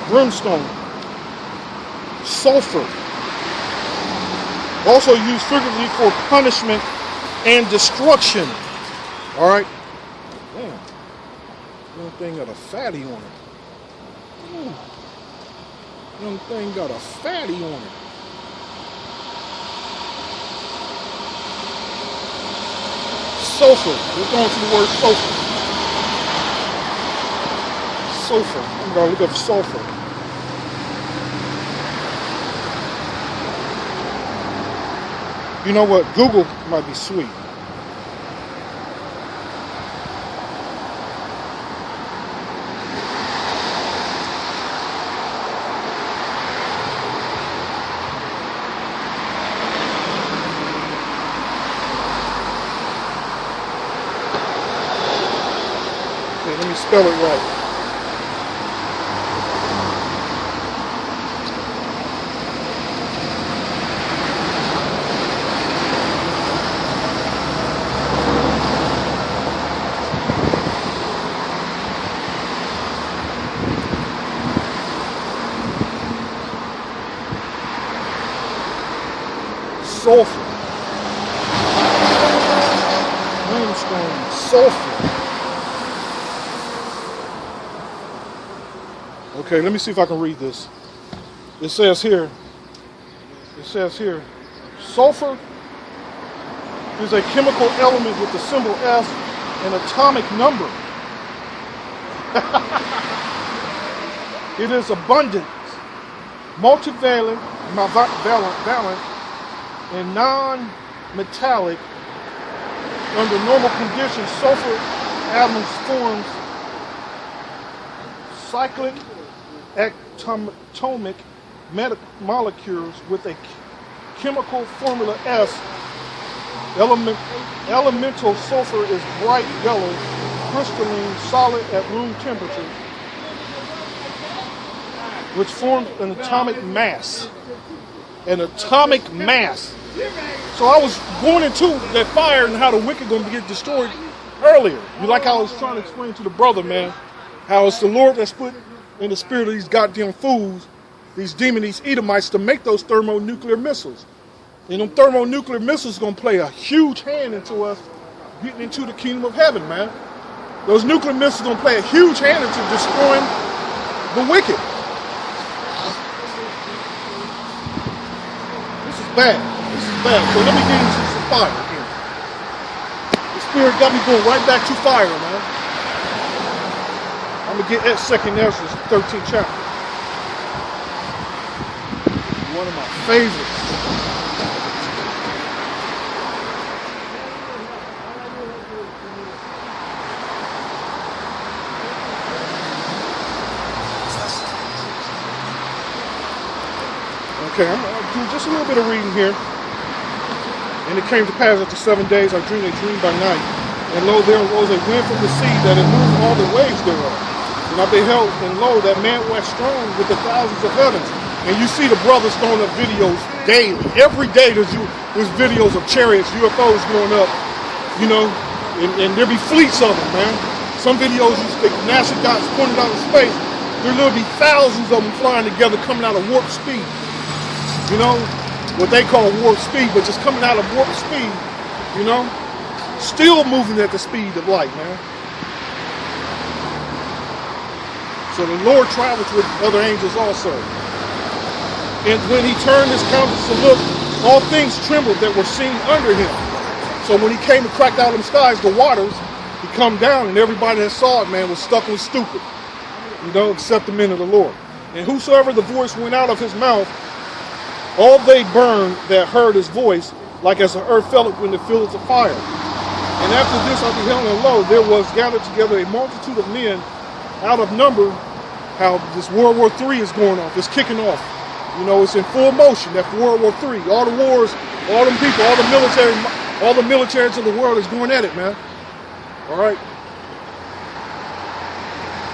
brimstone, sulfur. Also used figuratively for punishment and destruction. All right. Damn. Young thing got a fatty on it. Ooh. Young thing got a fatty on it. Sulfur. We're going to the word sulfur. Sulfur. I'm going to look up sulfur. You know what? Google might be sweet. Okay, let me spell it right. Sulfur. Brimstone, sulfur. Okay, let me see if I can read this. It says here, sulfur is a chemical element with the symbol S and atomic number. It is abundant, multivalent, valent, and non-metallic. Under normal conditions, sulfur atoms forms cyclic atomic molecules with a chemical formula S. Elemental sulfur is bright yellow, crystalline, solid at room temperature, which forms an atomic mass. An atomic mass. So I was going into that fire and how the wicked going to get destroyed earlier. You like how I was trying to explain to the brother, man, how it's the Lord that's put in the spirit of these goddamn fools, these demons, these Edomites, to make those thermonuclear missiles. And them thermonuclear missiles going to play a huge hand into us getting into the kingdom of heaven, man. Those nuclear missiles going to play a huge hand into destroying the wicked. This is bad. So let me get into some fire again. The spirit got me going right back to fire, man. I'm going to get at 2nd Ezra 13th chapter. One of my favorites. Okay, I'm going to do just a little bit of reading here. And it came to pass after 7 days, I dreamed a dream by night. And lo, there arose a wind from the sea that it moved all the waves thereof. And I beheld, and lo, that man waxed strong with the thousands of heavens. And you see the brothers throwing up videos daily. Every day there's videos of chariots, UFOs going up, you know, and there be fleets of them, man. Some videos NASA got pointed out in space. There will be thousands of them flying together, coming out of warp speed. You know, what they call warp speed, but just coming out of warp speed, you know, still moving at the speed of light, man. So the Lord travels with other angels also. And when he turned his countenance to look, all things trembled that were seen under him. So when he came and cracked out them skies, the waters, he come down, and everybody that saw it, man, was stuck and stupid, you know, except the men of the Lord. And whosoever the voice went out of his mouth, all they burned that heard his voice, like as the earth felleth when it filleth a fire. And after this I beheld, and lo, there was gathered together a multitude of men out of number. How this World War III is going off, it's kicking off. You know, it's in full motion, that World War III. All the wars, all them people, all the militaries of the world is going at it, man. All right.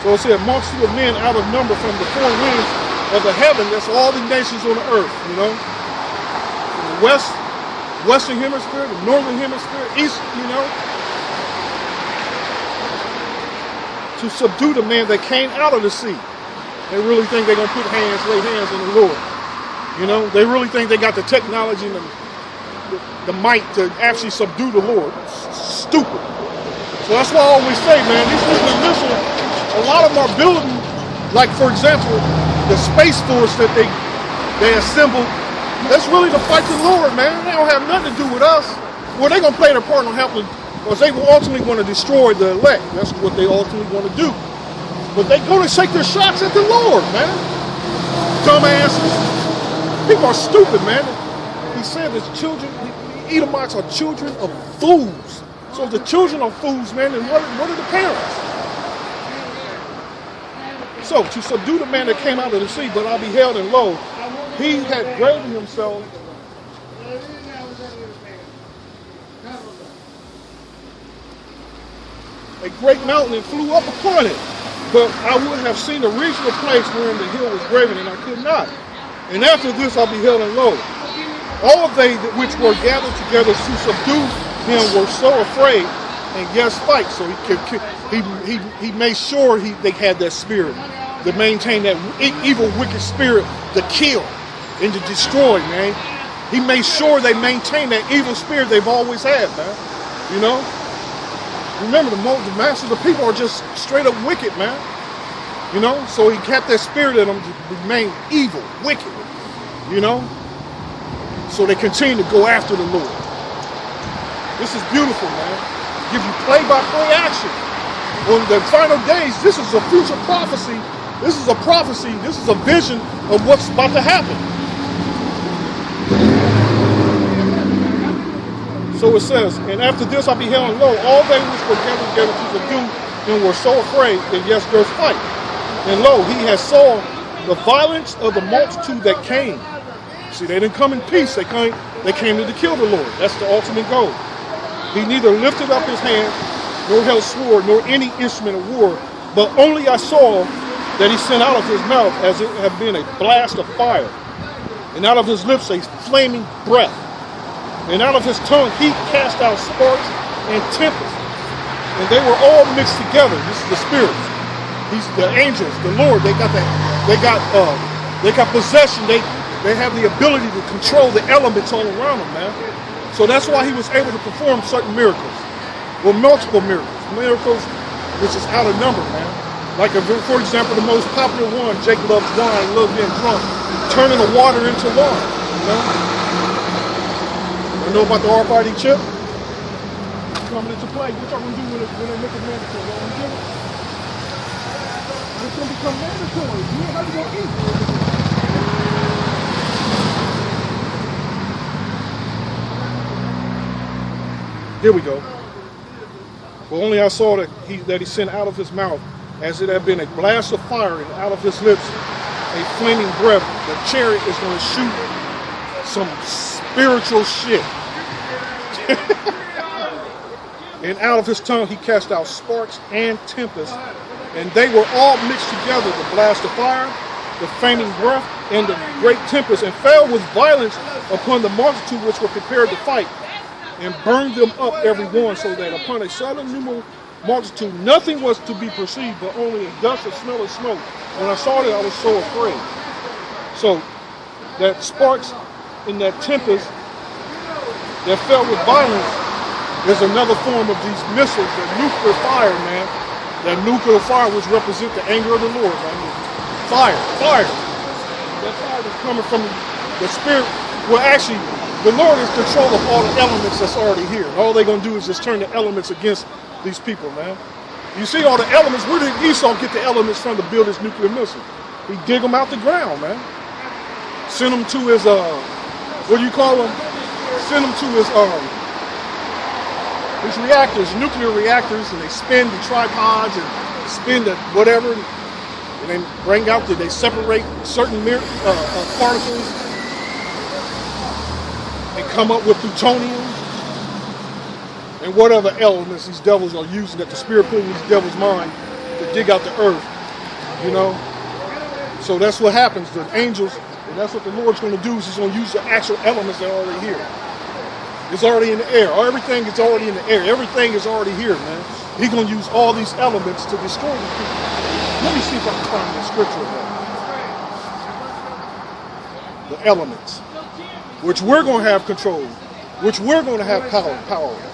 So it said, multitude of men out of number from the four winds of the heaven. That's all the nations on the earth, you know. From the western hemisphere, the northern hemisphere, east, you know. To subdue the man that came out of the sea. They really think they're going to lay hands on the Lord. You know, they really think they got the technology and the might to actually subdue the Lord. It's stupid. So that's why I always say, man, these nuclear missiles, a lot of them are building, like, for example, the Space Force that they assembled. That's really to fight the Lord, man. They don't have nothing to do with us. Well, they're going to play their part on helping, because they will ultimately want to destroy the elect. That's what they ultimately want to do. But they go to shake their shots at the Lord, man. Dumbasses. People are stupid, man. He said his children, the Edomites are children of fools. So if the children are fools, man, then what are the parents? So to subdue the man that came out of the sea, but I beheld and lo, he had graven himself a great mountain and flew up upon it. But I would have seen the regional place wherein the hill was graven, and I could not. And after this I beheld and lo, all they which were gathered together to subdue him were so afraid and yes fight. So he made sure they had that spirit to maintain that evil, wicked spirit to kill and to destroy, man. He made sure they maintain that evil spirit they've always had, man. You know? Remember, the masses of the people are just straight up wicked, man. You know? So he kept that spirit in them to remain evil, wicked. You know? So they continue to go after the Lord. This is beautiful, man. Give you play-by-play action. On the final days, this is a future prophecy. This is a prophecy. This is a vision of what's about to happen. So it says, and after this I beheld and lo, all they which were gathered together to subdue him were so afraid, and yes, durst fight. And lo, he had saw the violence of the multitude that came. See, they didn't come in peace. They came to kill the Lord. That's the ultimate goal. He neither lifted up his hand, nor held sword, nor any instrument of war, but only I saw that he sent out of his mouth as it had been a blast of fire, and out of his lips a flaming breath. And out of his tongue he cast out sparks and tempest. And they were all mixed together. This is the spirits. These the angels, the Lord, they got possession. They have the ability to control the elements all around them, man. So that's why he was able to perform certain miracles. Well, multiple miracles. Miracles which is out of number, man. Like, for example, the most popular one, Jake loves wine, loves being drunk, turning the water into wine, you know? You know about the RFID chip? Coming into play. What y'all gonna do when they make it mandatory? Y'all gonna do it? It's gonna become mandatory. You know how you gonna eat? Here we go. But only I saw that he sent out of his mouth, as it had been a blast of fire, and out of his lips a flaming breath. The chariot is going to shoot some spiritual shit. And out of his tongue he cast out sparks and tempest, and they were all mixed together, the blast of fire, the flaming breath, and the great tempest, and fell with violence upon the multitude which were prepared to fight, and burned them up every one, so that upon a sudden numerous multitude nothing was to be perceived, but only a dust, a smell of smoke. When I saw that, I was so afraid. So that sparks and that tempest that fell with violence is another form of these missiles, the nuclear fire, man. That nuclear fire which represents the anger of the Lord, man. Fire. That fire is coming from the spirit. Well, actually, the Lord is in control of all the elements that's already here. All they're going to do is just turn the elements against these people, man. You see all the elements. Where did Esau get the elements from to build his nuclear missile? He dig them out the ground, man. Send them to his, what do you call them? Send them to his reactors, nuclear reactors, and they spin the tripods and spin the whatever, and then bring out they separate certain particles and come up with plutonium and whatever elements these devils are using that the spirit put in these devils' mind to dig out the earth, you know. So that's what happens. The angels, and that's what the Lord's going to do, is he's going to use the actual elements that are already here. It's already in the air. Everything is already in the air. Everything is already here, man. He's going to use all these elements to destroy these people. Let me see if I can find the scripture of that. the elements, which we're going to have control, which we're going to have power over.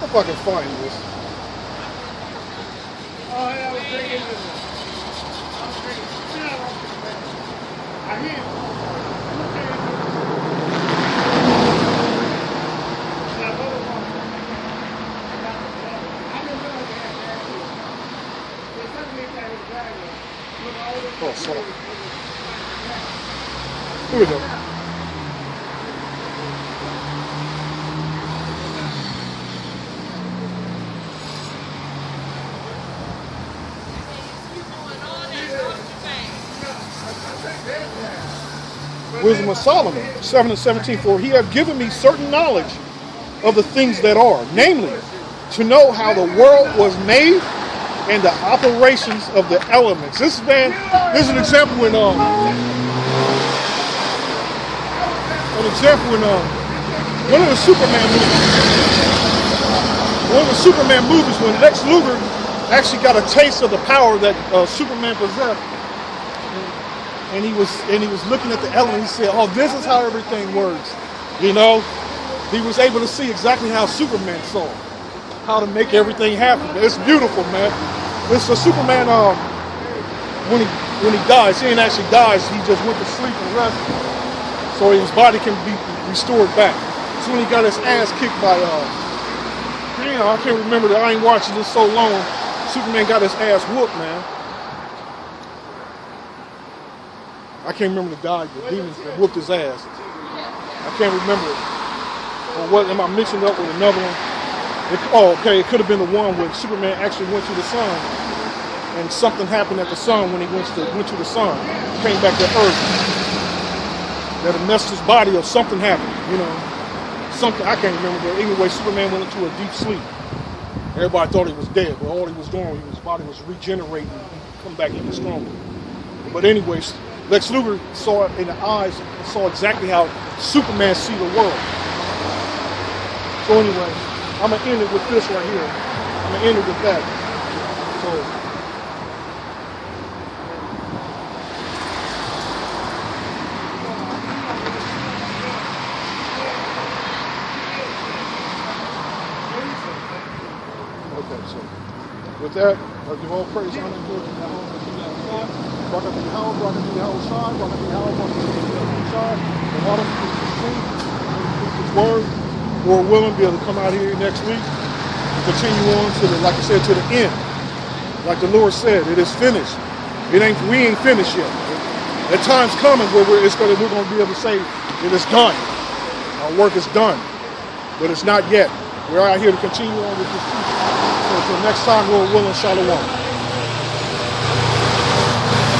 If I can find this. Oh, sorry. Here we go. Wisdom of Solomon, 7:17. For he hath given me certain knowledge of the things that are, namely, to know how the world was made and the operations of the elements. This is an example in one of the Superman movies. One of the Superman movies, when Lex Luthor actually got a taste of the power that Superman possessed, and he was looking at the elements. He said, "Oh, this is how everything works." You know, he was able to see exactly how Superman saw it, how to make everything happen. It's beautiful, man. It's a Superman. When he dies, he ain't actually dies. He just went to sleep and rested, so his body can be restored back. So when he got his ass kicked by I can't remember that. I ain't watching this so long. Superman got his ass whooped, man. I can't remember the guy, the demon that whooped his ass. I can't remember it. Or what? Am I mixing it up with another one? Okay. It could have been the one where Superman actually went to the sun, and something happened at the sun when he went to the sun. Came back to Earth. That it messed his body up. Something happened. You know, something I can't remember. But anyway, Superman went into a deep sleep. Everybody thought he was dead, but all he was doing, his body was regenerating and come back even stronger. But anyways, Lex Luthor saw it in the eyes and saw exactly how Superman see the world. So anyway, I'm going to end it with this right here. I'm going to end it with that. So, okay, so with that, I'll give all praise, honor, and glory to the Lord. Rock up in the house, rock up in the house side, rock up in the house, rock up in the house side. The water is His word. Lord willing, be able to come out here next week and continue on to the, like I said, to the end. Like the Lord said, it is finished. We ain't finished yet. That time's coming where we're going to be able to say it is done. Our work is done, but it's not yet. We're out here to continue on with this. So until next time, Lord willing, shalom.